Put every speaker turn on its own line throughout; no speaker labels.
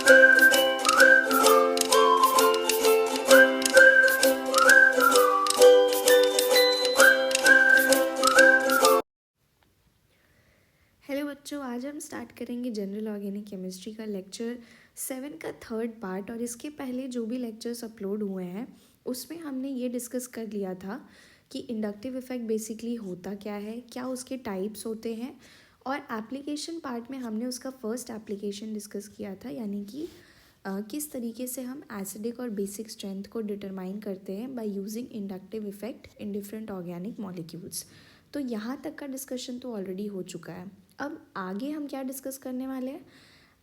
Hello बच्चों, आज हम स्टार्ट करेंगे जनरल ऑर्गेनिक केमिस्ट्री का लेक्चर 7 का थर्ड पार्ट। और इसके पहले जो भी लेक्चर्स अपलोड हुए हैं उसमें हमने ये डिस्कस कर लिया था कि इंडक्टिव इफेक्ट बेसिकली होता क्या है, क्या उसके टाइप्स होते हैं। और एप्लीकेशन पार्ट में हमने उसका फर्स्ट एप्लीकेशन डिस्कस किया था, यानी कि किस तरीके से हम एसिडिक और बेसिक स्ट्रेंथ को डिटरमाइन करते हैं by using inductive effect in different organic molecules. तो यहाँ तक का डिस्कशन तो ऑलरेडी हो चुका है। अब आगे हम क्या डिस्कस करने वाले हैं,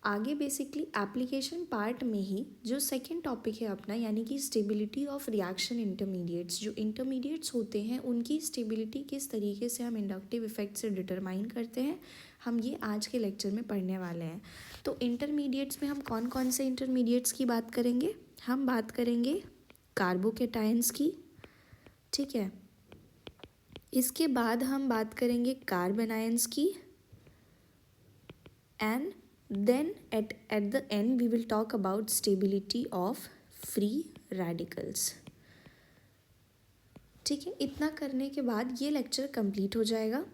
आगे बेसिकली एप्लीकेशन पार्ट में ही जो सेकंड टॉपिक है अपना, यानी कि स्टेबिलिटी ऑफ रिएक्शन इंटरमीडिएट्स। जो इंटरमीडिएट्स होते हैं उनकी स्टेबिलिटी किस तरीके से हम इंडक्टिव इफेक्ट से डिटरमाइन करते हैं, हम ये आज के लेक्चर में पढ़ने वाले हैं। तो इंटरमीडिएट्स में हम कौन कौन से इंटरमीडिएट्स की बात करेंगे, हम बात करेंगे कार्बोकेटायंस की, ठीक है। इसके बाद हम बात करेंगे कार्बन आयंस की, and then at the end we will talk about stability of free radicals। ठीक है, इतना करने के बाद ये लेक्चर कंप्लीट हो जाएगा।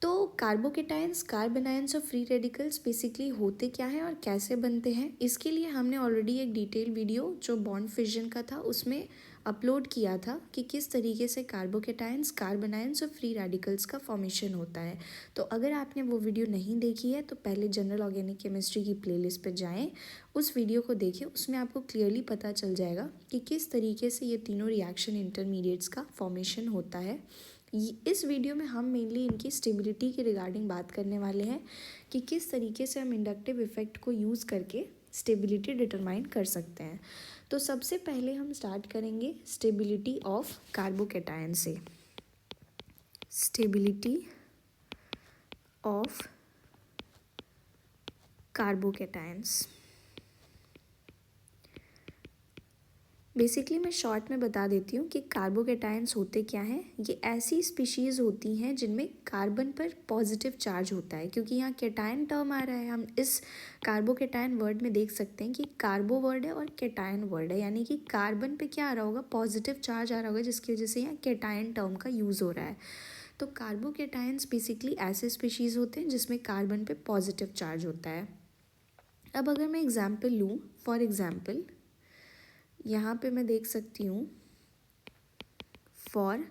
तो कार्बोकेटायंस, कार्बन आयंस और फ्री रेडिकल्स बेसिकली होते क्या हैं और कैसे बनते हैं, इसके लिए हमने ऑलरेडी एक डिटेल वीडियो जो बॉन्ड फिजन का था उसमें अपलोड किया था कि किस तरीके से कार्बोकेटायंस, कार्बन आयंस और फ्री रेडिकल्स का फॉर्मेशन होता है। तो अगर आपने वो वीडियो नहीं देखी है तो पहले जनरल ऑर्गेनिक केमिस्ट्री की प्लेलिस्ट पर जाएँ, उस वीडियो को देखें, उसमें आपको क्लियरली पता चल जाएगा कि किस तरीके से ये तीनों रिएक्शन इंटरमीडिएट्स का फॉर्मेशन होता है। इस वीडियो में हम मेनली इनकी स्टेबिलिटी के रिगार्डिंग बात करने वाले हैं कि किस तरीके से हम इंडक्टिव इफेक्ट को यूज़ करके स्टेबिलिटी डिटरमाइन कर सकते हैं। तो सबसे पहले हम स्टार्ट करेंगे स्टेबिलिटी ऑफ कार्बोकेटायन से। स्टेबिलिटी ऑफ कार्बोकेटायंस बेसिकली मैं शॉर्ट में बता देती हूँ कि कार्बोकेटायंस होते क्या हैं। ये ऐसी स्पीशीज़ होती हैं जिनमें कार्बन पर पॉजिटिव चार्ज होता है, क्योंकि यहाँ केटायन टर्म आ रहा है। हम इस कार्बोकेटायन वर्ड में देख सकते हैं कि कार्बो वर्ड है और केटायन वर्ड है, यानी कि कार्बन पे क्या आ रहा होगा, पॉजिटिव चार्ज आ रहा होगा, जिसकी वजह से यहाँ केटायन टर्म का यूज़ हो रहा है। तो कार्बोकेटायंस बेसिकली ऐसे स्पीशीज़ होते हैं जिसमें कार्बन पे पॉजिटिव चार्ज होता है। अब अगर मैं एग्जाम्पल लूँ, फॉर एग्ज़ाम्पल यहाँ पे मैं देख सकती हूँ, फॉर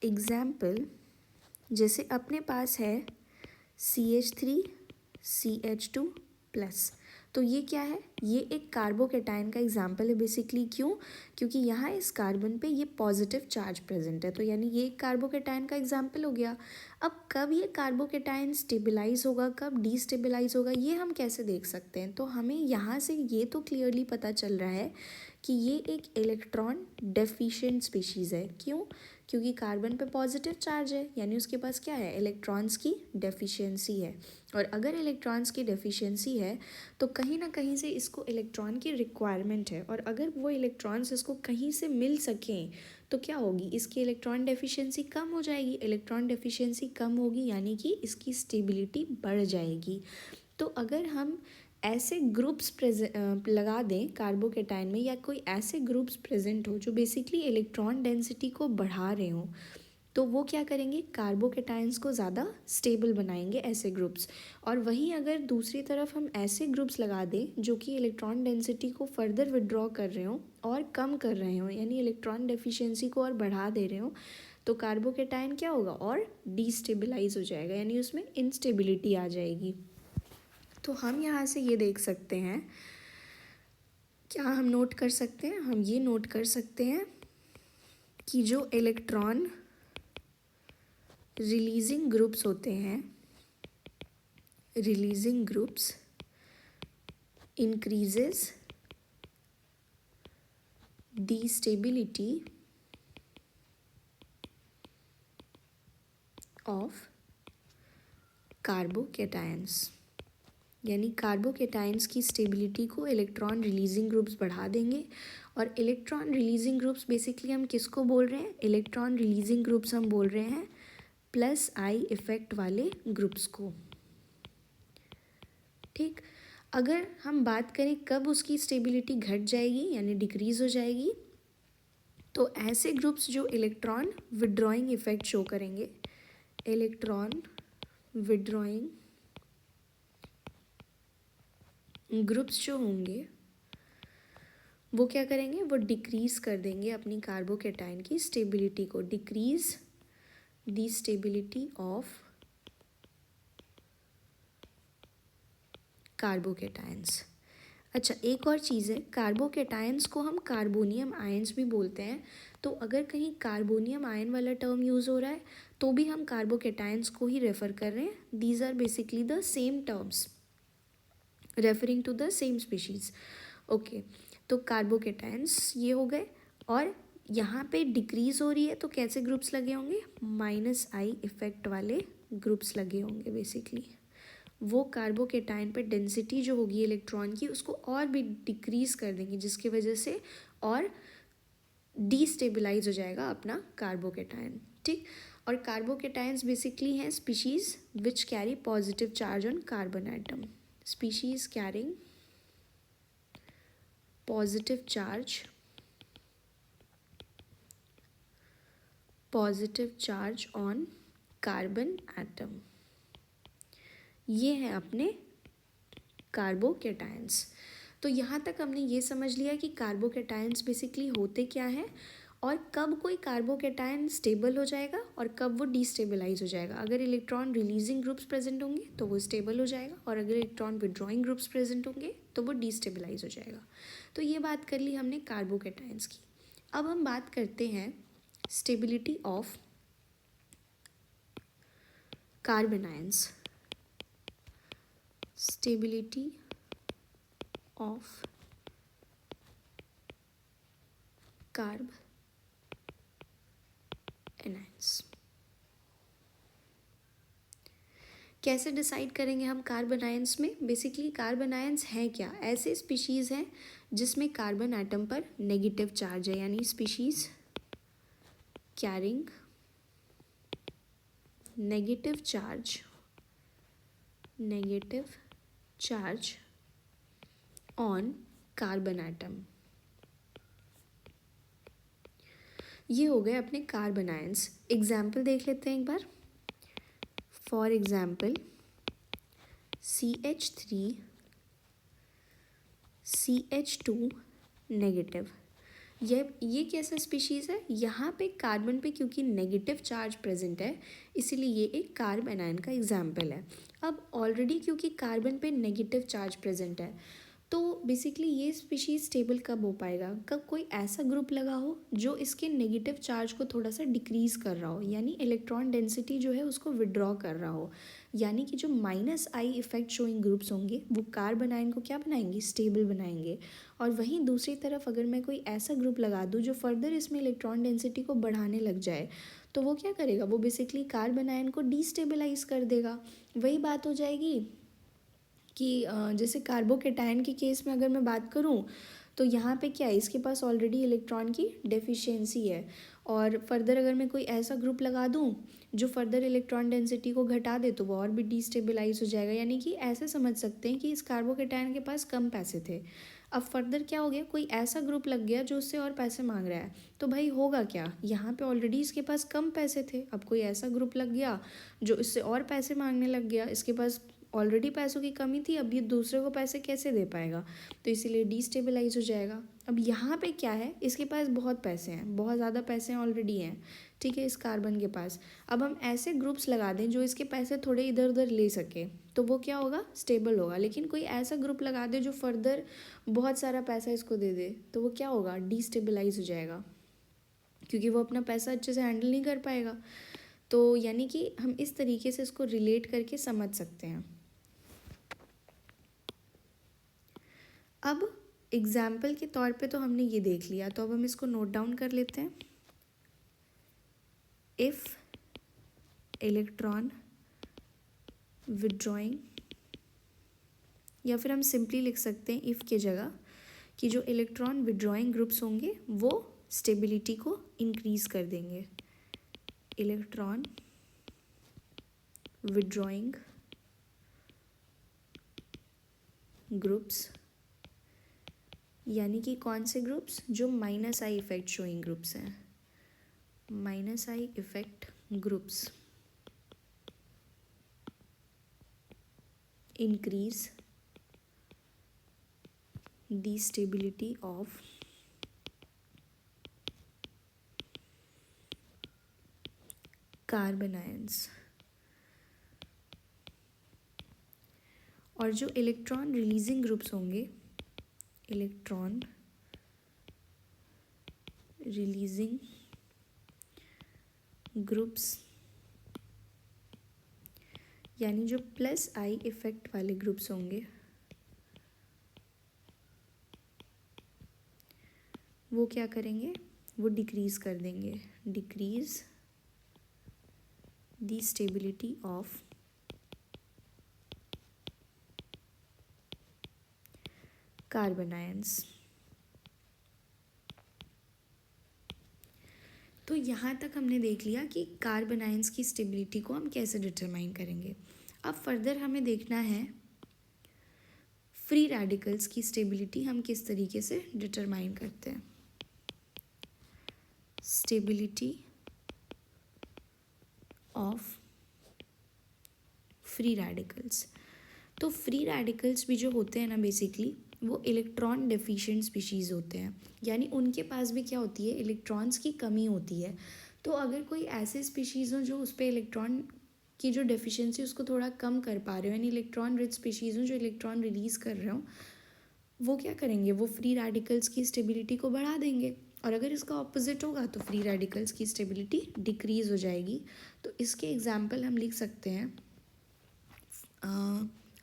एग्ज़ाम्पल जैसे अपने पास है CH3CH2 प्लस, तो ये क्या है, ये एक कार्बोकेटायन का एग्जाम्पल है बेसिकली। क्यों? क्योंकि यहाँ इस कार्बन पे ये पॉजिटिव चार्ज प्रेजेंट है, तो यानी ये एक कार्बोकेटायन का एग्जाम्पल हो गया। अब कब ये कार्बोकेटायन स्टेबलाइज होगा, कब डीस्टेबलाइज होगा, ये हम कैसे देख सकते हैं। तो हमें यहाँ से ये तो क्लियरली पता चल रहा है कि ये एक इलेक्ट्रॉन डेफिशिएंट स्पीशीज़ है। क्यों? क्योंकि कार्बन पे पॉजिटिव चार्ज है, यानी उसके पास क्या है, इलेक्ट्रॉन्स की डेफिशिएंसी है। और अगर इलेक्ट्रॉन्स की डेफिशिएंसी है तो कहीं ना कहीं से इसको इलेक्ट्रॉन की रिक्वायरमेंट है, और अगर वो इलेक्ट्रॉन्स इसको कहीं से मिल सकें तो क्या होगी, इसकी इलेक्ट्रॉन डेफिशिएंसी कम हो जाएगी। इलेक्ट्रॉन डेफिशिएंसी कम होगी यानी कि इसकी स्टेबिलिटी बढ़ जाएगी। तो अगर हम ऐसे ग्रुप्स लगा दें कार्बोकेटायन में, या कोई ऐसे ग्रुप्स प्रेजेंट हो जो बेसिकली इलेक्ट्रॉन डेंसिटी को बढ़ा रहे हों, तो वो क्या करेंगे, कार्बोकेटायंस को ज़्यादा स्टेबल बनाएंगे ऐसे ग्रुप्स। और वहीं अगर दूसरी तरफ हम ऐसे ग्रुप्स लगा दें जो कि इलेक्ट्रॉन डेंसिटी को फर्दर विड्रॉ कर रहे हों और कम कर रहे हों, यानी इलेक्ट्रॉन डेफिशिएंसी को और बढ़ा दे रहे हों, तो कार्बोकेटायन क्या होगा, और डीस्टेबलाइज हो जाएगा, यानी उसमें इंस्टेबिलिटी आ जाएगी। तो हम यहाँ से ये देख सकते हैं, क्या हम नोट कर सकते हैं, हम ये नोट कर सकते हैं कि जो इलेक्ट्रॉन रिलीजिंग ग्रुप्स होते हैं, releasing groups increases the stability of carbocations, यानी कार्बोकेटायंस की स्टेबिलिटी को इलेक्ट्रॉन रिलीजिंग ग्रुप्स बढ़ा देंगे। और इलेक्ट्रॉन रिलीजिंग ग्रुप्स बेसिकली हम किसको बोल रहे हैं, इलेक्ट्रॉन रिलीजिंग ग्रुप्स हम बोल रहे हैं प्लस आई इफेक्ट वाले ग्रुप्स को। ठीक, अगर हम बात करें कब उसकी स्टेबिलिटी घट जाएगी यानी डिक्रीज़ हो जाएगी, तो ऐसे ग्रुप्स जो इलेक्ट्रॉन विड्रॉइंग इफेक्ट शो करेंगे, इलेक्ट्रॉन विड्रॉइंग ग्रुप्स जो होंगे वो क्या करेंगे, वो डिक्रीज़ कर देंगे अपनी कार्बोकेटाइन की स्टेबिलिटी को, decrease the stability of carbocations. अच्छा, एक और चीज़ है, कार्बोकेटाइंस को हम कार्बोनियम आयंस भी बोलते हैं। तो अगर कहीं कार्बोनियम आयन वाला टर्म यूज़ हो रहा है तो भी हम कार्बोकेटाइंस को ही रेफ़र कर रहे हैं। These are basically the same terms referring to the same species. Okay, तो कार्बोकेटाइंस ये हो गए, और यहाँ पे डिक्रीज़ हो रही है तो कैसे ग्रुप्स लगे होंगे, -I इफ़ेक्ट वाले ग्रुप्स लगे होंगे। बेसिकली वो कार्बोकेटाइन पे डेंसिटी जो होगी इलेक्ट्रॉन की उसको और भी डिक्रीज़ कर देंगी, जिसकी वजह से और डीस्टेबलाइज हो जाएगा अपना कार्बोकेटाइन। ठीक, और कार्बोकेटाइंस बेसिकली हैं species which carry positive charge on carbon atom, species carrying positive charge on carbon atom. ये हैं अपने कार्बोकेटाइंस। तो यहाँ तक हमने ये समझ लिया कि कार्बोकेटाइंस बेसिकली होते क्या हैं और कब कोई कार्बोकेटाइन स्टेबल हो जाएगा और कब वो डीस्टेबलाइज हो जाएगा। अगर इलेक्ट्रॉन रिलीजिंग ग्रुप्स प्रेजेंट होंगे तो वो स्टेबल हो जाएगा, और अगर इलेक्ट्रॉन विड्रॉइंग ग्रुप्स प्रेजेंट होंगे तो वो डीस्टेबलाइज हो जाएगा। तो ये बात कर ली हमने कार्बोकेटाइंस की। अब हम बात करते हैं stability of carbon ions. Stability of carb anions कैसे डिसाइड करेंगे हम कार्बन आयंस में। बेसिकली कार्बन आयंस हैं क्या, ऐसे स्पीशीज़ हैं जिसमें कार्बन एटम पर नेगेटिव चार्ज है, यानी species carrying negative charge on carbon atom. ये हो गए अपने कार्बन आयंस। एग्जाम्पल देख लेते हैं एक बार। For example CH3 CH2 negative. ये कैसा स्पीशीज़ है, यहाँ पे कार्बन पे क्योंकि नेगेटिव चार्ज प्रेजेंट है इसीलिए ये एक कार्बन आयन का एग्जाम्पल है। अब ऑलरेडी क्योंकि कार्बन पे नेगेटिव चार्ज प्रेजेंट है तो बेसिकली ये स्पीशीज़ स्टेबल कब हो पाएगा, कब कोई ऐसा ग्रुप लगा हो जो इसके नेगेटिव चार्ज को थोड़ा सा डिक्रीज़ कर रहा हो, यानी इलेक्ट्रॉन डेंसिटी जो है उसको विड्रॉ कर रहा हो। यानी कि जो -I इफ़ेक्ट शोइंग ग्रुप्स होंगे वो कार्बन आयन को क्या बनाएंगे, स्टेबल बनाएंगे। और वहीं दूसरी तरफ अगर मैं कोई ऐसा ग्रुप लगा दूँ जो फर्दर इसमें इलेक्ट्रॉन डेंसिटी को बढ़ाने लग जाए तो वो क्या करेगा, वो बेसिकली कार्बन आयन को डीस्टेबलाइज कर देगा। वही बात हो जाएगी कि जैसे कार्बोकेटाइन के केस में अगर मैं बात करूँ तो यहाँ पे क्या है, इसके पास ऑलरेडी इलेक्ट्रॉन की डेफिशिएंसी है, और फर्दर अगर मैं कोई ऐसा ग्रुप लगा दूँ जो फर्दर इलेक्ट्रॉन डेंसिटी को घटा दे तो वो और भी डीस्टेबलाइज हो जाएगा। यानी कि ऐसे समझ सकते हैं कि इस कार्बोकेटाइन के पास कम पैसे थे, अब फर्दर क्या हो गया, कोई ऐसा ग्रुप लग गया जो उससे और पैसे मांग रहा है, तो भाई होगा क्या, यहाँ पे ऑलरेडी इसके पास कम पैसे थे, अब कोई ऐसा ग्रुप लग गया जो इससे और पैसे मांगने लग गया, इसके पास ऑलरेडी पैसों की कमी थी, अब ये दूसरे को पैसे कैसे दे पाएगा, तो इसीलिए डीस्टेबलाइज हो जाएगा। अब यहाँ पे क्या है, इसके पास बहुत पैसे हैं, बहुत ज़्यादा पैसे ऑलरेडी हैं, ठीक है, इस कार्बन के पास। अब हम ऐसे ग्रुप्स लगा दें जो इसके पैसे थोड़े इधर उधर ले सके तो वो क्या होगा, स्टेबल होगा। लेकिन कोई ऐसा ग्रुप लगा दे जो फर्दर बहुत सारा पैसा इसको दे दे तो वो क्या होगा, डीस्टेबलाइज हो जाएगा, क्योंकि वो अपना पैसा अच्छे से हैंडल नहीं कर पाएगा। तो यानी कि हम इस तरीके से इसको रिलेट करके समझ सकते हैं। अब एग्जाम्पल के तौर पे तो हमने ये देख लिया, तो अब हम इसको नोट डाउन कर लेते हैं। इफ़ इलेक्ट्रॉन विड्रॉइंग, या फिर हम सिंपली लिख सकते हैं इफ़ के जगह कि जो इलेक्ट्रॉन विड्रॉइंग ग्रुप्स होंगे वो स्टेबिलिटी को इंक्रीज़ कर देंगे। इलेक्ट्रॉन विड्रॉइंग ग्रुप्स, यानी कि कौन से ग्रुप्स, जो minus I effect showing groups हैं, minus I effect groups increase the stability of carbanions. और जो इलेक्ट्रॉन रिलीजिंग ग्रुप्स होंगे, इलेक्ट्रॉन रिलीजिंग ग्रुप्स यानी जो प्लस आई इफेक्ट वाले ग्रुप्स होंगे, वो क्या करेंगे, वो डिक्रीज कर देंगे, decrease the stability of carbanions. तो यहाँ तक हमने देख लिया कि कार्बन आयंस की स्टेबिलिटी को हम कैसे डिटरमाइन करेंगे। अब फर्दर हमें देखना है फ्री रेडिकल्स की स्टेबिलिटी हम किस तरीके से डिटरमाइन करते हैं। Stability of free radicals. तो फ्री रेडिकल्स भी जो होते हैं ना, बेसिकली वो इलेक्ट्रॉन डेफिशिएंट स्पीशीज़ होते हैं, यानी उनके पास भी क्या होती है, इलेक्ट्रॉन्स की कमी होती है। तो अगर कोई ऐसे स्पीशीज़ हो जो उस पर इलेक्ट्रॉन की जो डेफिशिएंसी उसको थोड़ा कम कर पा रहे हो, यानी इलेक्ट्रॉन रिच स्पीशीज़ हो जो इलेक्ट्रॉन रिलीज़ कर रहे हो, वो क्या करेंगे, वो फ्री रेडिकल्स की स्टेबिलिटी को बढ़ा देंगे। और अगर इसका ऑपोजिट होगा तो फ्री रेडिकल्स की स्टेबिलिटी डिक्रीज़ हो जाएगी। तो इसके एग्जाम्पल हम लिख सकते हैं,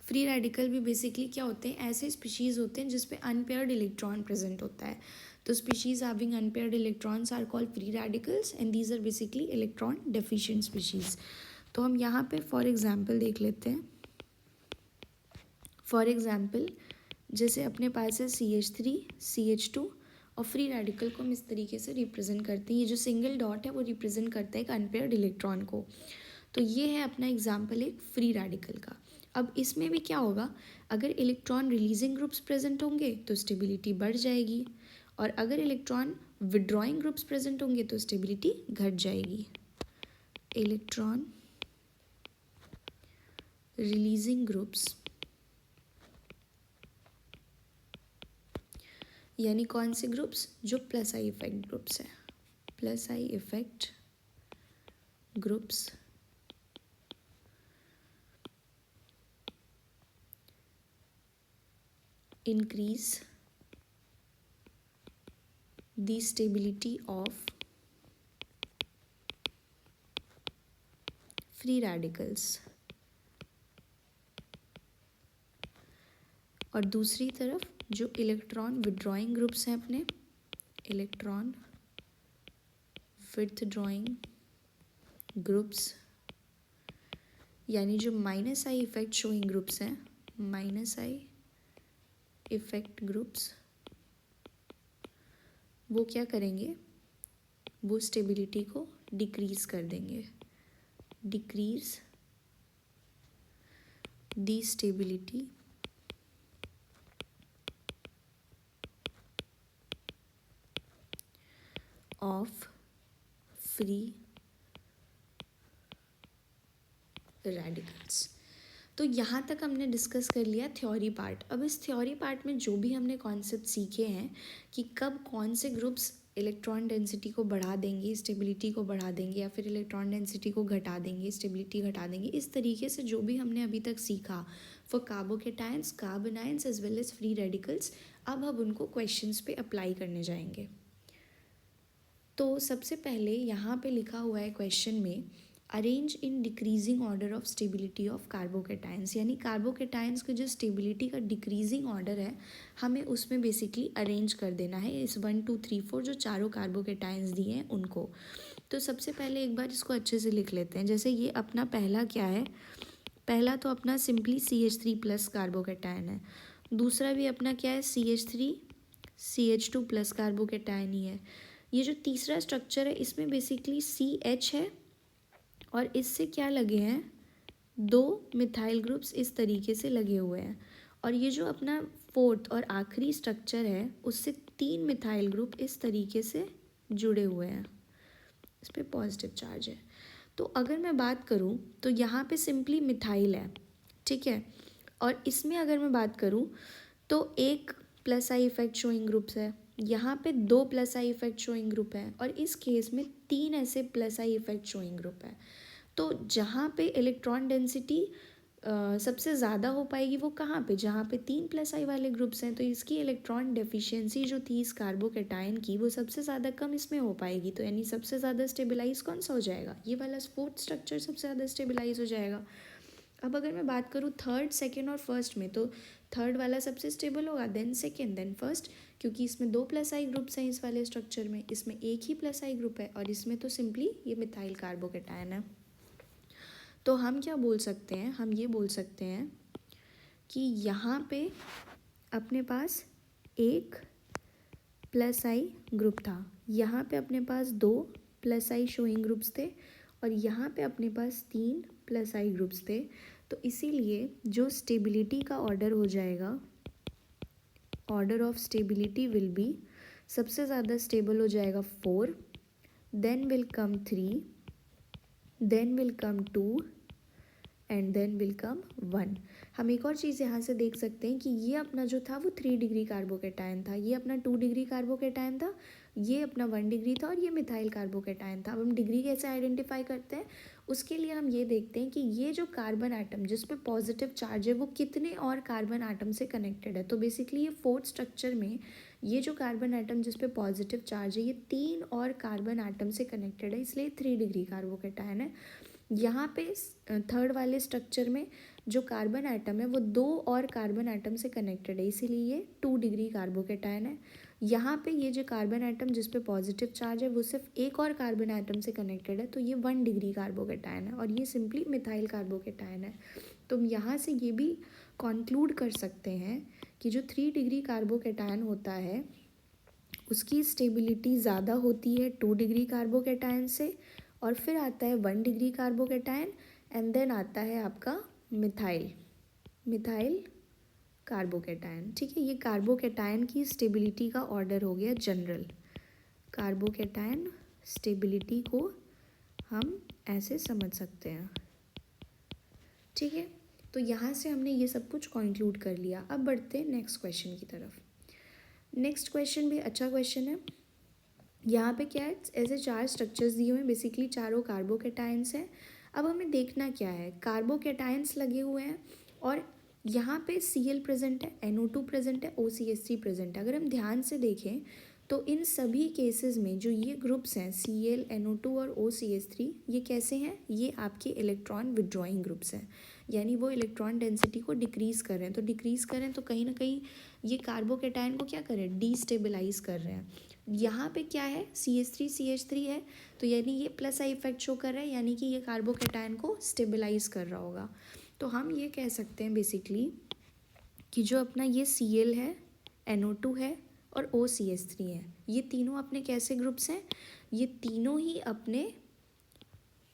फ्री रेडिकल भी बेसिकली क्या होते हैं, ऐसे स्पीशीज़ होते हैं जिसपे अनपेयर्ड इलेक्ट्रॉन प्रेजेंट होता है। तो species having unpaired electrons are called free radicals and these are basically electron deficient species. तो हम यहाँ पे फॉर एग्जांपल देख लेते हैं। फॉर एग्जांपल जैसे अपने पास है CH3 CH2 और फ्री रेडिकल को हम इस तरीके से रिप्रेजेंट करते हैं। ये जो सिंगल डॉट है वो रिप्रेजेंट करता है एक अनपेयर्ड इलेक्ट्रॉन को। तो ये है अपना एग्जाम्पल एक फ्री रेडिकल का। अब इसमें भी क्या होगा, अगर इलेक्ट्रॉन रिलीजिंग ग्रुप्स प्रेजेंट होंगे तो स्टेबिलिटी बढ़ जाएगी, और अगर इलेक्ट्रॉन विड्रॉइंग ग्रुप्स प्रेजेंट होंगे तो स्टेबिलिटी घट जाएगी। इलेक्ट्रॉन रिलीजिंग ग्रुप्स यानी कौन से ग्रुप्स, जो प्लस आई इफेक्ट ग्रुप्स हैं, plus I effect groups increase the stability of free radicals। और दूसरी तरफ जो इलेक्ट्रॉन विड्रॉइंग ग्रुप्स हैं अपने, इलेक्ट्रॉन विथड्रॉइंग ग्रुप्स यानी जो minus I effect showing groups हैं, माइनस आई इफेक्ट ग्रुप्स, वो क्या करेंगे, वो स्टेबिलिटी को डिक्रीज कर देंगे, decrease the stability of free radicals. तो यहाँ तक हमने डिस्कस कर लिया थ्योरी पार्ट। अब इस थ्योरी पार्ट में जो भी हमने कॉन्सेप्ट सीखे हैं कि कब कौन से ग्रुप्स इलेक्ट्रॉन डेंसिटी को बढ़ा देंगे, स्टेबिलिटी को बढ़ा देंगे, या फिर इलेक्ट्रॉन डेंसिटी को घटा देंगे, स्टेबिलिटी घटा देंगे, इस तरीके से जो भी हमने अभी तक सीखा for carbocations, carbanions as well as free radicals, अब हम उनको क्वेश्चंस पे अप्लाई करने जाएंगे। तो सबसे पहले यहाँ पे लिखा हुआ है क्वेश्चन में, arrange in decreasing order of stability of carbocations, यानी कार्बोकेटायंस का जो स्टेबिलिटी का डिक्रीजिंग ऑर्डर है हमें उसमें बेसिकली अरेंज कर देना है इस 1 2 3 4 जो चारों कार्बोकेटायंस दिए हैं उनको। तो सबसे पहले एक बार इसको अच्छे से लिख लेते हैं। जैसे ये अपना पहला क्या है, पहला तो अपना सिंपली CH3 प्लस कार्बोकेटायन है, दूसरा भी अपना क्या है CH3 CH2 प्लस कार्बोकेटायन ही है। ये जो तीसरा स्ट्रक्चर है इसमें बेसिकली CH है और इससे क्या लगे हैं, 2 मिथाइल ग्रुप्स इस तरीके से लगे हुए हैं, और ये जो अपना फोर्थ और आखिरी स्ट्रक्चर है उससे 3 मिथाइल ग्रुप इस तरीके से जुड़े हुए हैं, इस पर पॉजिटिव चार्ज है। तो अगर मैं बात करूँ तो यहाँ पे सिंपली मिथाइल है, ठीक है। और इसमें अगर मैं बात करूँ तो एक plus I effect showing groups है, यहाँ पे 2 plus I effect showing group है, और इस केस में 3 ऐसे plus I effect showing group है। तो जहाँ पे इलेक्ट्रॉन डेंसिटी सबसे ज़्यादा हो पाएगी वो कहाँ पे, जहाँ पे 3 प्लस आई वाले ग्रुप्स हैं। तो इसकी इलेक्ट्रॉन डेफिशिएंसी जो थी इस कार्बोकेटायन की वो सबसे ज़्यादा कम इसमें हो पाएगी। तो यानी सबसे ज़्यादा स्टेबलाइज कौन सा हो जाएगा, ये वाला फोर्थ स्ट्रक्चर सबसे ज़्यादा स्टेबलाइज हो जाएगा। अब अगर मैं बात करूँ थर्ड, सेकेंड और फर्स्ट में, तो थर्ड वाला सबसे स्टेबल होगा, देन सेकेंड, देन फर्स्ट, क्योंकि इसमें 2 प्लस आई ग्रुप्स हैं इस वाले स्ट्रक्चर में, इसमें एक ही प्लस आई ग्रुप है, और इसमें तो सिंपली ये मिथाइल कार्बोकेटायन है। तो हम क्या बोल सकते हैं, हम ये बोल सकते हैं कि यहाँ पे अपने पास एक प्लस आई ग्रुप था, यहाँ पे अपने पास 2 प्लस आई शोइंग ग्रुप्स थे, और यहाँ पे अपने पास 3 प्लस आई ग्रुप्स थे। तो इसीलिए जो स्टेबिलिटी का ऑर्डर हो जाएगा, order of stability will be, सबसे ज़्यादा स्टेबल हो जाएगा 4, then will come 3, then will come 2 and then will come 1। हम एक और चीज़ यहाँ से देख सकते हैं कि ये अपना जो था वो 3 डिग्री कार्बोकेटायन था, ये अपना 2 डिग्री कार्बोकेटायन था, ये अपना 1 डिग्री था, और ये मिथाइल कार्बोकेटायन था। अब हम डिग्री कैसे आइडेंटिफाई करते हैं, उसके लिए हम ये देखते हैं कि ये जो कार्बन एटम जिस पे पॉजिटिव चार्ज है वो कितने और कार्बन एटम से कनेक्टेड है। तो बेसिकली ये फोर्थ स्ट्रक्चर में ये जो कार्बन एटम जिस पे पॉजिटिव चार्ज है ये 3 और कार्बन एटम से कनेक्टेड है, इसलिए 3 डिग्री कार्बोकेटायन है। यहाँ पे थर्ड वाले स्ट्रक्चर में जो कार्बन एटम है वो 2 और कार्बन एटम से कनेक्टेड है, इसीलिए ये 2 डिग्री कार्बोकेटायन है। यहाँ पे ये जो कार्बन एटम जिस पे पॉजिटिव चार्ज है वो सिर्फ एक और कार्बन एटम से कनेक्टेड है, तो ये 1 डिग्री कार्बोकेटायन है, और ये सिंपली मिथाइल कार्बोकेटायन है। तो हम यहाँ से ये भी कॉन्क्लूड कर सकते हैं कि जो 3 डिग्री कार्बोकेटायन होता है उसकी स्टेबिलिटी ज़्यादा होती है 2 डिग्री कार्बोकेटायन से, और फिर आता है 1 डिग्री कार्बोकेटायन, एंड देन आता है आपका मिथाइल कार्बोकेटायन। ठीक है, ये कार्बोकेटायन की स्टेबिलिटी का ऑर्डर हो गया जनरल। कार्बोकेटायन स्टेबिलिटी को हम ऐसे समझ सकते हैं। ठीक है, तो यहाँ से हमने ये सब कुछ कंक्लूड कर लिया। अब बढ़ते हैं नेक्स्ट क्वेश्चन की तरफ। नेक्स्ट क्वेश्चन भी अच्छा क्वेश्चन है। यहाँ पे क्या है, ऐसे 4 स्ट्रक्चर्स दिए हुए हैं, बेसिकली चारों कार्बोकेटायंस हैं। अब हमें देखना क्या है, कार्बोकेटायंस लगे हुए हैं और यहाँ पे Cl प्रेजेंट है, NO2 प्रेजेंट है, OCH3 प्रेजेंट है। अगर हम ध्यान से देखें तो इन सभी केसेस में जो ये ग्रुप्स हैं Cl, NO2 और OCH3, ये कैसे हैं, ये आपके इलेक्ट्रॉन विड्रॉइंग ग्रुप्स हैं, यानी वो इलेक्ट्रॉन डेंसिटी को डिक्रीज़ कर रहे हैं। तो डिक्रीज़ करें तो कहीं ना कहीं ये कार्बोकेटायन को क्या कर रहे हैं, डीस्टेबलाइज कर रहे हैं। यहाँ पे क्या है, CH3 है, तो यानी ये प्लस आई इफेक्ट शो कर रहा है, यानी कि ये कार्बोकेटायन को स्टेबलाइज कर रहा होगा। तो हम ये कह सकते हैं बेसिकली कि जो अपना ये Cl है, NO2 है और OCH3 है, ये तीनों अपने कैसे ग्रुप्स हैं, ये तीनों ही अपने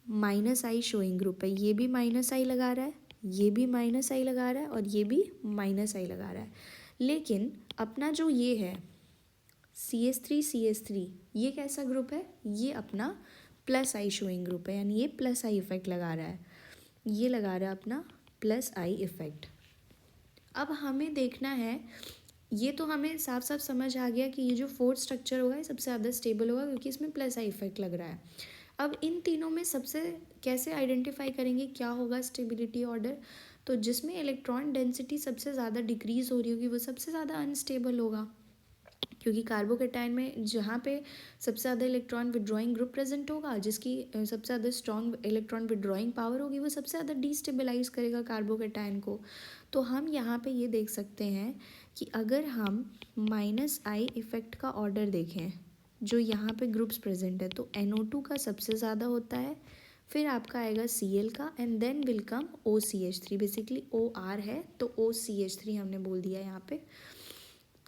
माइनस आई शोइंग ग्रुप है। ये भी माइनस आई लगा रहा है, ये भी माइनस आई लगा रहा है, और ये भी माइनस आई लगा रहा है। लेकिन अपना जो ये है CH3 ये कैसा ग्रुप है, ये अपना प्लस आई शोइंग ग्रुप है, यानी ये प्लस आई इफेक्ट लगा रहा है, ये लगा रहा है अपना प्लस आई इफेक्ट। अब हमें देखना है, ये तो हमें साफ साफ समझ आ गया कि ये जो फोर्थ स्ट्रक्चर होगा ये सबसे ज़्यादा स्टेबल होगा क्योंकि इसमें प्लस आई इफेक्ट लग रहा है। अब इन तीनों में सबसे कैसे आइडेंटिफाई करेंगे क्या होगा स्टेबिलिटी ऑर्डर, तो जिसमें इलेक्ट्रॉन डेंसिटी सबसे ज़्यादा डिक्रीज़ हो रही होगी वो सबसे ज़्यादा अनस्टेबल होगा, क्योंकि कार्बोकेटायन में जहाँ पे सबसे ज़्यादा इलेक्ट्रॉन विड्रॉइंग ग्रुप प्रेजेंट होगा, जिसकी सबसे ज़्यादा स्ट्रॉन्ग इलेक्ट्रॉन विड्रॉइंग पावर होगी, वो सबसे ज़्यादा डीस्टेबलाइज करेगा कार्बोकेटायन को। तो हम यहाँ पे ये देख सकते हैं कि अगर हम माइनस आई इफेक्ट का ऑर्डर देखें जो यहाँ पे ग्रुप्स प्रेजेंट है, तो NO2 का सबसे ज़्यादा होता है, फिर आपका आएगा Cl का, and then will come OCH3। Basically OR है तो OCH3 हमने बोल दिया यहाँ पे।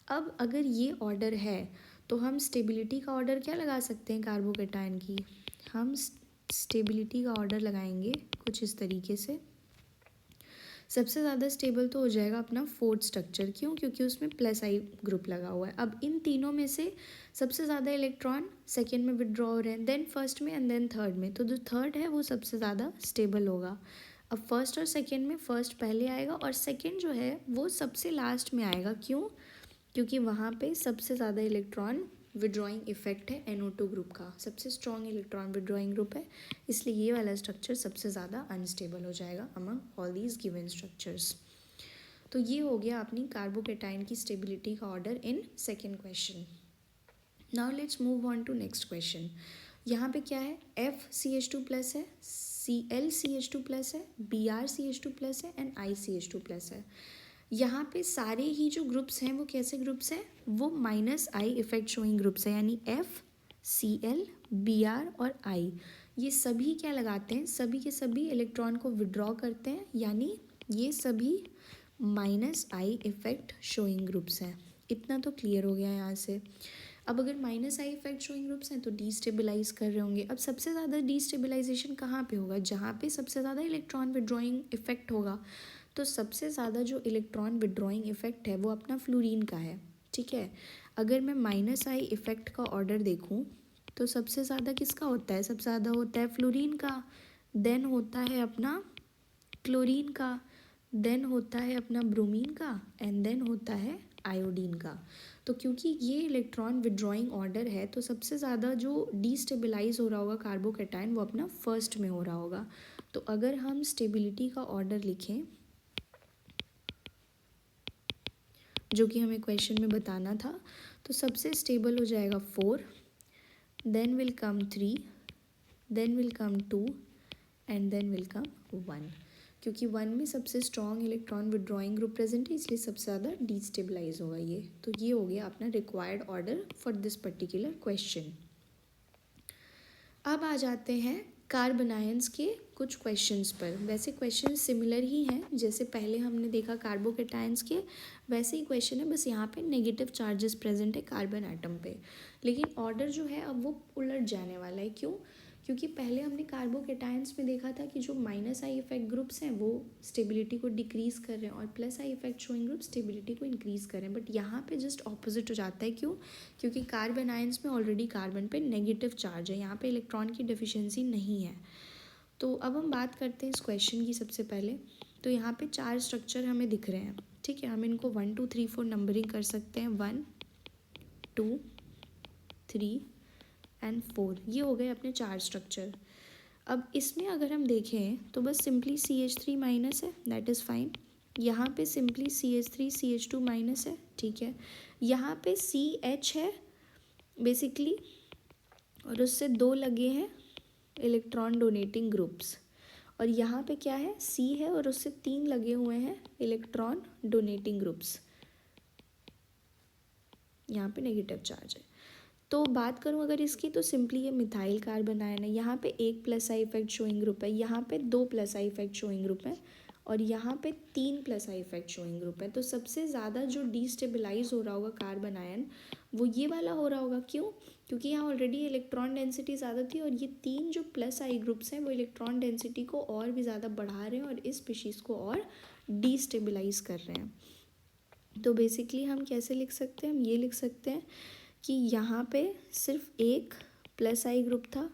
अब अगर ये ऑर्डर है तो हम स्टेबिलिटी का ऑर्डर क्या लगा सकते हैं कार्बोकेटायन की, हम स्टेबिलिटी का ऑर्डर लगाएंगे कुछ इस तरीके से। सबसे ज़्यादा स्टेबल तो हो जाएगा अपना फोर्थ स्ट्रक्चर, क्यों? क्योंकि उसमें प्लस आई ग्रुप लगा हुआ है। अब इन तीनों में से सबसे ज़्यादा इलेक्ट्रॉन सेकेंड में विड्रॉ हो रहे हैं, देन फर्स्ट में एंड देन थर्ड में, तो जो थर्ड है वो सबसे ज़्यादा स्टेबल होगा। अब फर्स्ट और सेकेंड में फर्स्ट पहले आएगा और सेकेंड जो है वो सबसे लास्ट में आएगा, क्यों? क्योंकि वहाँ पे सबसे ज़्यादा इलेक्ट्रॉन विड्रॉइंग इफेक्ट है NO2 ग्रुप का, सबसे स्ट्रॉन्ग इलेक्ट्रॉन विड्रॉइंग ग्रुप है, इसलिए ये वाला स्ट्रक्चर सबसे ज़्यादा अनस्टेबल हो जाएगा among all these given structures. तो ये हो गया अपनी कार्बोकेटाइन की स्टेबिलिटी का order in second question. Now let's move on to next question. यहाँ पे क्या है, FCH2 प्लस है, ClCH2 प्लस है, BrCH2 प्लस है एंड ICH2 प्लस है। यहाँ पे सारे ही जो ग्रुप्स हैं वो कैसे ग्रुप्स हैं, वो -I इफेक्ट शोइंग ग्रुप्स है, यानी F, Cl, Br और I ये सभी क्या लगाते हैं, सभी के सभी इलेक्ट्रॉन को विड्रॉ करते हैं, यानी ये सभी -I इफेक्ट शोइंग ग्रुप्स हैं। इतना तो क्लियर हो गया यहाँ से। अब अगर -I इफेक्ट शोइंग ग्रुप्स हैं तो डीस्टेबलाइज कर रहे होंगे। अब सबसे ज़्यादा डीस्टेबलाइजेशन कहाँ पे होगा, जहाँ पे सबसे ज़्यादा इलेक्ट्रॉन विड्रॉइंग इफेक्ट होगा। तो सबसे ज़्यादा जो इलेक्ट्रॉन विड्रॉइंग इफेक्ट है वो अपना फ्लोरीन का है, ठीक है। अगर मैं -I इफेक्ट का ऑर्डर देखूँ तो सबसे ज़्यादा किसका होता है, सबसे ज़्यादा होता है फ्लोरीन का, देन होता है अपना क्लोरीन का, देन होता है अपना ब्रोमीन का एंड देन होता है आयोडीन का। तो क्योंकि ये इलेक्ट्रॉन विड्रॉइंग ऑर्डर है तो सबसे ज़्यादा जो डीस्टेबलाइज हो रहा होगा कार्बोकेटाइन वो अपना फर्स्ट में हो रहा होगा। तो अगर हम स्टेबिलिटी का ऑर्डर लिखें जो कि हमें क्वेश्चन में बताना था, तो सबसे स्टेबल हो जाएगा 4, then will come 3, then will come 2 and then will come 1। क्योंकि 1 में सबसे strong electron withdrawing group present है इसलिए सबसे ज़्यादा डीस्टेबलाइज होगा ये। तो ये हो गया अपना required order for this particular question. अब आ जाते हैं कार्बन आयंस के कुछ क्वेश्चंस पर। वैसे क्वेश्चन सिमिलर ही हैं, जैसे पहले हमने देखा कार्बोकेटायंस के, वैसे ही क्वेश्चन है, बस यहाँ पे नेगेटिव चार्जेस प्रेजेंट है कार्बन एटम पे। लेकिन ऑर्डर जो है अब वो उलट जाने वाला है, क्यों? क्योंकि पहले हमने कार्बोकेटायंस में देखा था कि जो -I इफेक्ट ग्रुप्स हैं वो स्टेबिलिटी को डिक्रीज़ कर रहे हैं और +I effect showing group stability को इंक्रीज़ कर रहे हैं, बट यहाँ पे जस्ट ऑपोजिट हो जाता है, क्यों? क्योंकि कार्बन आयंस में ऑलरेडी कार्बन पे नेगेटिव चार्ज है, यहाँ पे इलेक्ट्रॉन की डेफिशिएंसी नहीं है। तो अब हम बात करते हैं इस क्वेश्चन की सबसे पहले। तो यहाँ पे 4 स्ट्रक्चर हमें दिख रहे हैं, ठीक है। हम इनको 1 2 3 4 नंबरिंग कर सकते हैं, 1 2 3 एंड 4, ये हो गए अपने 4 स्ट्रक्चर। अब इसमें अगर हम देखें तो बस सिंपली CH3 माइनस है, दैट इज़ फाइन। यहाँ पे सिंपली CH3 CH2 माइनस है, ठीक है। यहाँ पे CH है बेसिकली और उससे 2 लगे हैं इलेक्ट्रॉन डोनेटिंग ग्रुप्स, और यहाँ पे क्या है, C है और उससे 3 लगे हुए हैं इलेक्ट्रॉन डोनेटिंग ग्रुप्स, यहाँ पे नेगेटिव चार्ज है। तो बात करूँ अगर इसकी, तो सिंपली ये मिथाइल कार्बन आयन है, यहाँ पे 1 +I इफेक्ट शोइंग ग्रुप है, यहाँ पे 2 +I इफेक्ट शोइंग ग्रुप है और यहाँ पे 3 +I इफेक्ट शोइंग ग्रुप है। तो सबसे ज़्यादा जो डीस्टेबलाइज हो रहा होगा कार्बन आयन वो ये वाला हो रहा होगा, क्यों? क्योंकि यहाँ ऑलरेडी इलेक्ट्रॉन डेंसिटी ज़्यादा थी और ये 3 जो +I ग्रुप्स हैं वो इलेक्ट्रॉन डेंसिटी को और भी ज़्यादा बढ़ा रहे हैं और इस स्पीशीज़ को और डीस्टेबलाइज कर रहे हैं। तो बेसिकली हम कैसे लिख सकते हैं, हम ये लिख सकते हैं कि यहाँ पे सिर्फ 1 +I ग्रुप था,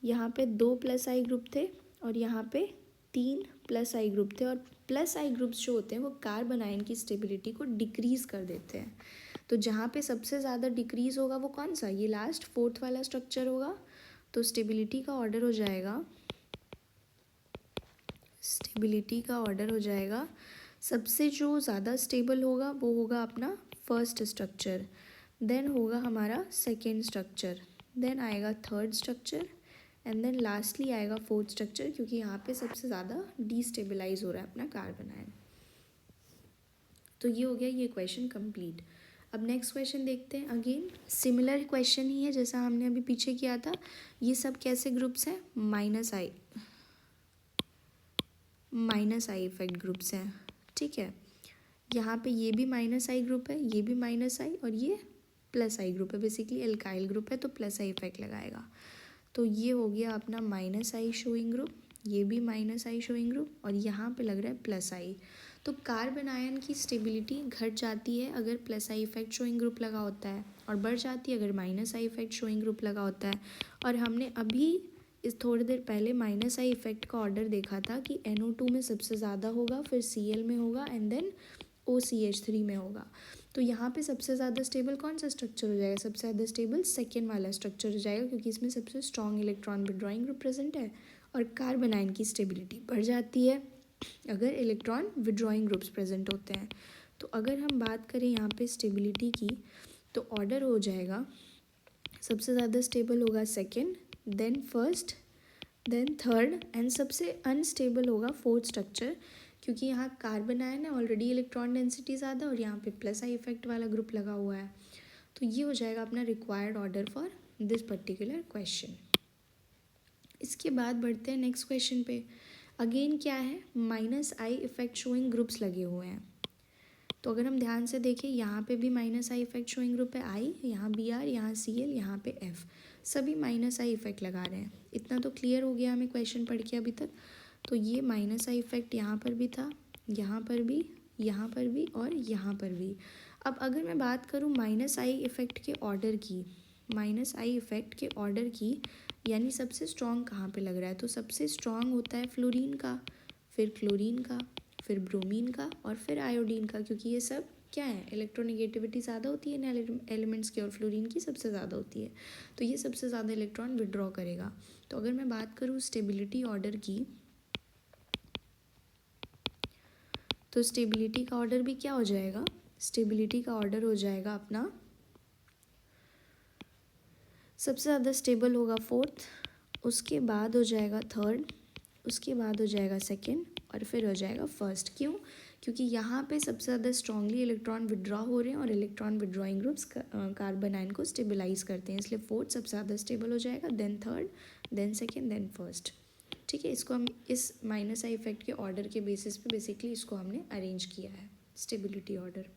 यहाँ पे 2 +I ग्रुप थे और यहाँ पे 3 +I ग्रुप थे, और +I ग्रुप्स जो होते हैं वो कार्बन आयन की स्टेबिलिटी को डिक्रीज़ कर देते हैं। तो जहाँ पे सबसे ज़्यादा डिक्रीज़ होगा वो कौन सा, ये लास्ट 4th वाला स्ट्रक्चर होगा। तो स्टेबिलिटी का ऑर्डर हो जाएगा, स्टेबिलिटी का ऑर्डर हो जाएगा, सबसे जो ज़्यादा स्टेबल होगा वो होगा अपना फर्स्ट स्ट्रक्चर, देन होगा हमारा सेकेंड स्ट्रक्चर, देन आएगा third structure and then lastly आएगा फोर्थ स्ट्रक्चर, क्योंकि यहाँ पे सबसे ज़्यादा डीस्टेबलाइज हो रहा है अपना कार्बन आयन। तो ये हो गया ये क्वेश्चन कंप्लीट। अब नेक्स्ट क्वेश्चन देखते हैं। अगेन सिमिलर क्वेश्चन ही है जैसा हमने अभी पीछे किया था। ये सब कैसे ग्रुप्स हैं, -I इफेक्ट ग्रुप्स हैं, ठीक है। यहाँ पे ये भी -I ग्रुप है, ये भी -I और ये +I ग्रुप है, बेसिकली एल्काइल ग्रुप है तो +I इफेक्ट लगाएगा। तो ये हो गया अपना -I शोइंग ग्रुप, ये भी माइनस आई शोइंग ग्रुप, और यहाँ पे लग रहा है प्लस आई। तो कार्बन आयन की स्टेबिलिटी घट जाती है अगर plus I effect showing group लगा होता है, और बढ़ जाती है अगर minus I effect showing group लगा होता है। और हमने अभी इस थोड़ी देर पहले माइनस आई इफेक्ट का ऑर्डर देखा था कि NO2 में सबसे ज़्यादा होगा, फिर Cl में होगा, एंड देन OCH3 में होगा। तो यहाँ पे सबसे ज़्यादा स्टेबल कौन सा स्ट्रक्चर हो जाएगा? सबसे ज़्यादा स्टेबल सेकेंड वाला स्ट्रक्चर हो जाएगा, क्योंकि इसमें सबसे strong electron withdrawing group present है। और कार्बन आयन की स्टेबिलिटी बढ़ जाती है अगर इलेक्ट्रॉन विड्रॉइंग ग्रुप्स प्रेजेंट होते हैं। तो अगर हम बात करें यहाँ पे स्टेबिलिटी की, तो ऑर्डर हो जाएगा, सबसे ज़्यादा स्टेबल होगा second, then first, then third, and सबसे अनस्टेबल होगा फोर्थ स्ट्रक्चर, क्योंकि यहाँ कार्बन आयन है, ऑलरेडी इलेक्ट्रॉन डेंसिटी ज़्यादा, और यहाँ पे प्लस आई इफेक्ट वाला ग्रुप लगा हुआ है। तो ये हो जाएगा अपना required order for this particular question. इसके बाद बढ़ते हैं नेक्स्ट क्वेश्चन पे। अगेन क्या है, minus I effect showing groups लगे हुए हैं। तो अगर हम ध्यान से देखें, यहाँ पे भी minus I effect showing group है आई, यहाँ Br, यहाँ Cl, यहाँ पे F, सभी माइनस आई इफेक्ट लगा रहे हैं। इतना तो क्लियर हो गया हमें क्वेश्चन पढ़ के अभी तक। तो ये माइनस आई इफेक्ट यहाँ पर भी था, यहाँ पर भी, यहाँ पर भी, और यहाँ पर भी। अब अगर मैं बात करूँ माइनस आई इफेक्ट के ऑर्डर की, माइनस आई इफेक्ट के ऑर्डर की, यानी सबसे स्ट्रॉन्ग कहाँ पे लग रहा है? तो सबसे स्ट्रॉन्ग होता है फ्लोरीन का, फिर क्लोरीन का, फिर ब्रोमीन का, और फिर आयोडीन का, क्योंकि ये सब क्या है, इलेक्ट्रोनेगेटिविटी ज़्यादा होती है इन एलिमेंट्स की, और फ्लोरीन की सबसे ज़्यादा होती है। तो ये सबसे ज़्यादा इलेक्ट्रॉन विड्रॉ करेगा। तो अगर मैं बात करूँ स्टेबिलिटी ऑर्डर की, तो स्टेबिलिटी का ऑर्डर भी क्या हो जाएगा? स्टेबिलिटी का ऑर्डर हो जाएगा अपना, सबसे ज़्यादा स्टेबल होगा फोर्थ, उसके बाद हो जाएगा थर्ड, उसके बाद हो जाएगा सेकेंड, और फिर हो जाएगा फर्स्ट। क्यों? क्योंकि यहाँ पे सबसे ज़्यादा स्ट्रांगली इलेक्ट्रॉन विड्रॉ हो रहे हैं, और electron withdrawing groups carbon ion को स्टेबलाइज करते हैं, इसलिए फोर्थ सबसे ज़्यादा स्टेबल हो जाएगा, then third, then second, then first. ठीक है, इसको हम इस माइनस आई इफेक्ट के ऑर्डर के बेसिस पे बेसिकली इसको हमने अरेंज किया है, स्टेबिलिटी ऑर्डर।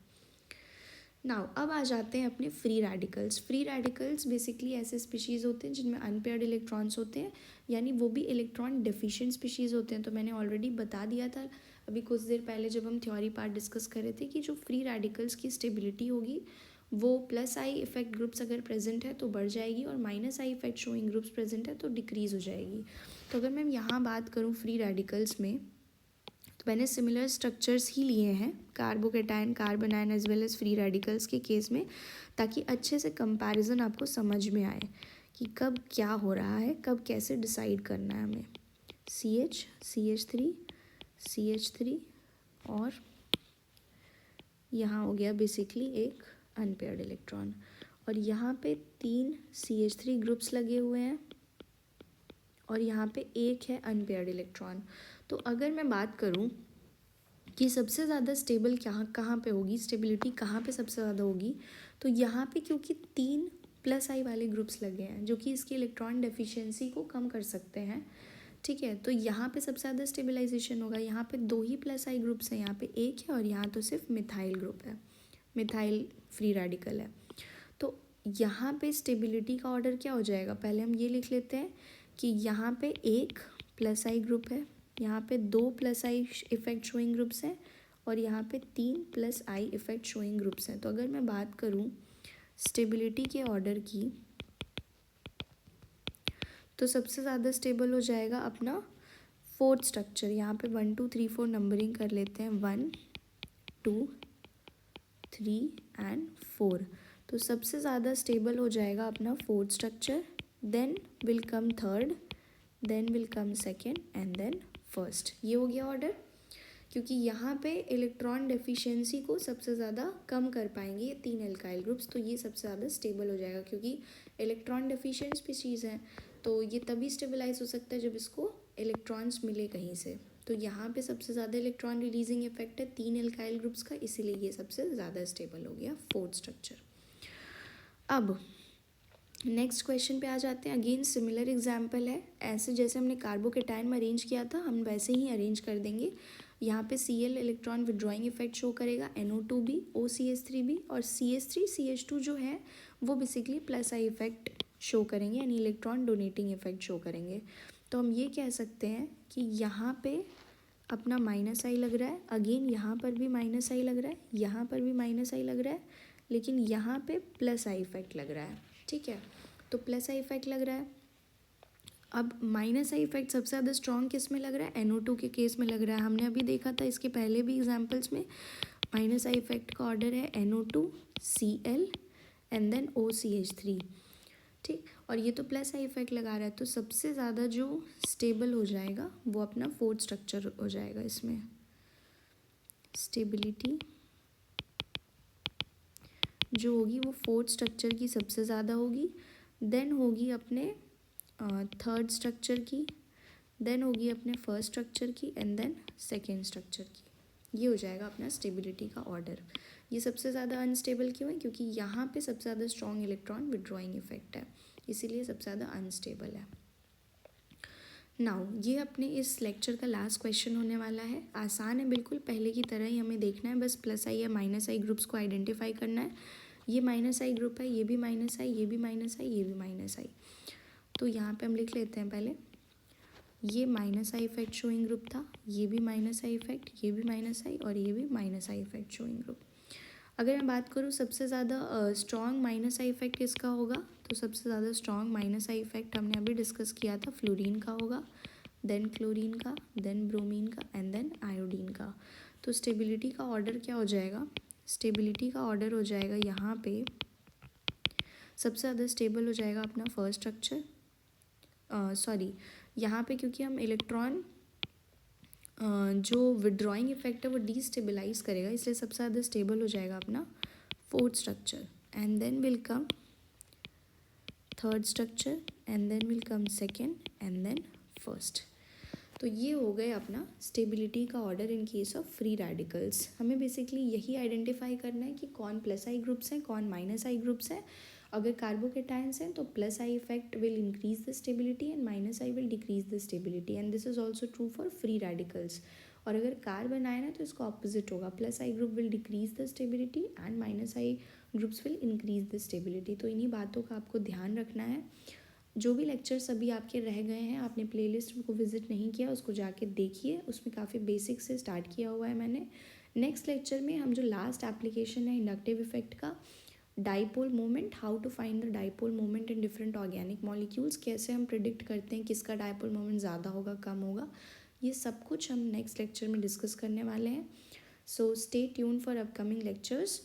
नाउ अब आ जाते हैं अपने free radicals. Free radicals basically ऐसे स्पीशीज़ होते हैं जिनमें अनपेयर्ड इलेक्ट्रॉन्स होते हैं, यानी वो भी इलेक्ट्रॉन डेफिशिएंट स्पीशीज़ होते हैं। तो मैंने ऑलरेडी बता दिया था अभी कुछ देर पहले जब हम थ्योरी पार्ट डिस्कस कर रहे थे कि जो फ्री रेडिकल्स की स्टेबिलिटी होगी वो प्लस आई इफेक्ट ग्रुप्स अगर प्रेजेंट है तो बढ़ जाएगी, और minus I effect showing groups present है तो डिक्रीज़ हो जाएगी। तो अगर मैं यहाँ बात करूँ फ्री रेडिकल्स में, तो मैंने सिमिलर स्ट्रक्चर्स ही लिए हैं carbocation, carbon ion as well as free radicals के केस में, ताकि अच्छे से कंपैरिजन आपको समझ में आए कि कब क्या हो रहा है, कब कैसे डिसाइड करना है हमें। CH, CH3, CH3, और यहाँ हो गया बेसिकली एक अनपेयर्ड इलेक्ट्रॉन, और यहाँ पे 3 CH3 ग्रुप्स लगे हुए हैं, और यहाँ पे एक है अनपेयर्ड इलेक्ट्रॉन। तो अगर मैं बात करूँ कि सबसे ज़्यादा स्टेबल कहाँ पे होगी, स्टेबिलिटी कहाँ पे सबसे ज़्यादा होगी, तो यहाँ पे क्योंकि 3 प्लस आई वाले ग्रुप्स लगे हैं जो कि इसकी इलेक्ट्रॉन डेफिशिएंसी को कम कर सकते हैं। ठीक है, तो यहाँ पे सबसे ज़्यादा स्टेबलाइजेशन होगा। यहाँ पे 2 ही प्लस आई ग्रुप्स हैं, यहाँ पे एक है, और यहाँ तो सिर्फ मिथाइल ग्रुप है, मिथाइल फ्री रेडिकल है। तो यहाँ पे स्टेबिलिटी का ऑर्डर क्या हो जाएगा? पहले हम ये लिख लेते हैं कि यहाँ पे एक प्लस आई ग्रुप है, यहाँ पे 2 plus I effect showing groups हैं, और यहाँ पे 3 plus I effect showing groups हैं। तो अगर मैं बात करूँ स्टेबिलिटी के ऑर्डर की, तो सबसे ज़्यादा स्टेबल हो जाएगा अपना फोर्थ स्ट्रक्चर। यहाँ पे 1 2 3 4 नंबरिंग कर लेते हैं, 1 2 3 एंड 4। तो सबसे ज़्यादा स्टेबल हो जाएगा अपना fourth structure, then will come third, then will come second, and then first. ये हो गया ऑर्डर, क्योंकि यहाँ पे इलेक्ट्रॉन डेफिशिएंसी को सबसे ज़्यादा कम कर पाएंगे ये 3 एल्काइल ग्रुप्स, तो ये सबसे ज़्यादा स्टेबल हो जाएगा, क्योंकि इलेक्ट्रॉन डेफिशिएंट स्पीशीज़ हैं, तो ये तभी स्टेबलाइज हो सकता है जब इसको इलेक्ट्रॉन्स मिले कहीं से। तो यहाँ पे सबसे ज़्यादा इलेक्ट्रॉन रिलीजिंग इफेक्ट है 3 एल्काइल ग्रुप्स का, इसीलिए ये सबसे ज़्यादा स्टेबल हो गया फोर्थ स्ट्रक्चर। अब नेक्स्ट क्वेश्चन पे आ जाते हैं। अगेन सिमिलर एग्जाम्पल है, ऐसे जैसे हमने कार्बोकेटायन में अरेंज किया था हम वैसे ही अरेंज कर देंगे। यहाँ पे Cl electron withdrawing effect show करेगा, NO2 भी, OCH3 भी, और CH3 CH2 जो है वो basically plus I effect show करेंगे, यानी इलेक्ट्रॉन डोनेटिंग इफेक्ट शो करेंगे। तो हम ये कह सकते हैं कि यहाँ पे अपना माइनस आई लग रहा है, अगेन यहाँ पर भी माइनस आई लग रहा है, यहाँ पर भी माइनस आई लग रहा है, लेकिन यहाँ पे प्लस आई इफेक्ट लग रहा है, ठीक है। तो प्लस आई इफेक्ट लग रहा है। अब माइनस आई इफेक्ट सबसे ज़्यादा स्ट्रॉन्ग किस में लग रहा है? NO2 के केस में लग रहा है। हमने अभी देखा था इसके पहले भी एग्जाम्पल्स में माइनस आई इफेक्ट का ऑर्डर है NO2 Cl and then OCH3, ठीक। और ये तो प्लस आई इफेक्ट लगा रहा है, तो सबसे ज़्यादा जो स्टेबल हो जाएगा वो अपना फोर्थ स्ट्रक्चर हो जाएगा। इसमें स्टेबिलिटी जो होगी वो फोर्थ स्ट्रक्चर की सबसे ज़्यादा होगी, देन होगी अपने थर्ड स्ट्रक्चर की, देन होगी अपने फर्स्ट स्ट्रक्चर की एंड देन सेकेंड स्ट्रक्चर की। ये हो जाएगा अपना स्टेबिलिटी का ऑर्डर। ये सबसे ज़्यादा अनस्टेबल क्यों है? क्योंकि यहाँ पे सबसे ज़्यादा स्ट्रॉन्ग इलेक्ट्रॉन विड्रॉइंग इफेक्ट है, इसीलिए सबसे ज़्यादा अनस्टेबल है। नाउ ये अपने इस लेक्चर का लास्ट क्वेश्चन होने वाला है। आसान है बिल्कुल, पहले की तरह ही हमें देखना है, बस प्लस आई या माइनस आई ग्रुप्स को आइडेंटिफाई करना है। ये माइनस आई ग्रुप है, ये भी माइनस आई, ये भी माइनस आई, ये भी माइनस आई। तो यहाँ पे हम लिख लेते हैं पहले, ये minus I effect showing group था, ये भी माइनस आई इफेक्ट, ये भी माइनस आई और ये भी minus I effect showing group. अगर मैं बात करूँ सबसे ज़्यादा स्ट्रॉन्ग माइनस आई इफेक्ट किसका होगा, तो सबसे ज़्यादा स्ट्रॉन्ग माइनस आई इफेक्ट हमने अभी डिस्कस किया था, फ्लोरीन का होगा, देन क्लोरीन का, देन ब्रोमीन का एंड देन आयोडीन का। तो स्टेबिलिटी का ऑर्डर क्या हो जाएगा? स्टेबिलिटी का ऑर्डर हो जाएगा यहाँ पे सबसे ज़्यादा स्टेबल हो जाएगा अपना फर्स्ट स्ट्रक्चर, सॉरी यहाँ पे क्योंकि हम इलेक्ट्रॉन जो विड्रॉइंग इफेक्ट है वो डीस्टेबलाइज करेगा, इसलिए सबसे ज़्यादा स्टेबल हो जाएगा अपना fourth structure and then will come third structure and then will come second and then first. तो ये हो गए अपना स्टेबिलिटी का order in case of free radicals. हमें बेसिकली यही आइडेंटिफाई करना है कि कौन प्लस आई ग्रुप्स हैं, कौन माइनस आई ग्रुप्स हैं। अगर कार्बोकेटाइंस हैं तो plus I effect will increase the stability and minus I will decrease the stability, and this is also true for free radicals. और अगर कार्बन आए ना तो इसका ऑपोजिट होगा, plus I group will decrease the stability and minus I groups will increase the stability. तो इन्हीं बातों का आपको ध्यान रखना है। जो भी लेक्चर्स अभी आपके रह गए हैं, आपने प्लेलिस्ट को विजिट नहीं किया, उसको जाके देखिए, उसमें काफ़ी बेसिक से स्टार्ट किया हुआ है मैंने। नेक्स्ट लेक्चर में हम जो लास्ट एप्लीकेशन है इंडक्टिव इफेक्ट का, dipole moment, how to find the dipole moment in different organic molecules, कैसे हम प्रिडिक्ट करते हैं किसका डाइपोल मोमेंट ज़्यादा होगा कम होगा, ये सब कुछ हम नेक्स्ट लेक्चर में डिस्कस करने वाले हैं। So stay tune for upcoming lectures.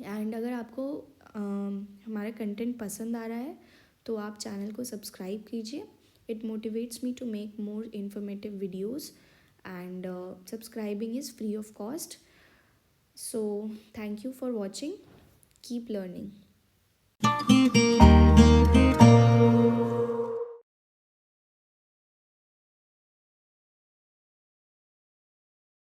And अगर आपको हमारा कंटेंट पसंद आ रहा है तो आप चैनल को सब्सक्राइब कीजिए। It motivates me to make more informative videos and subscribing is free of cost. So thank you for watching. Keep learning.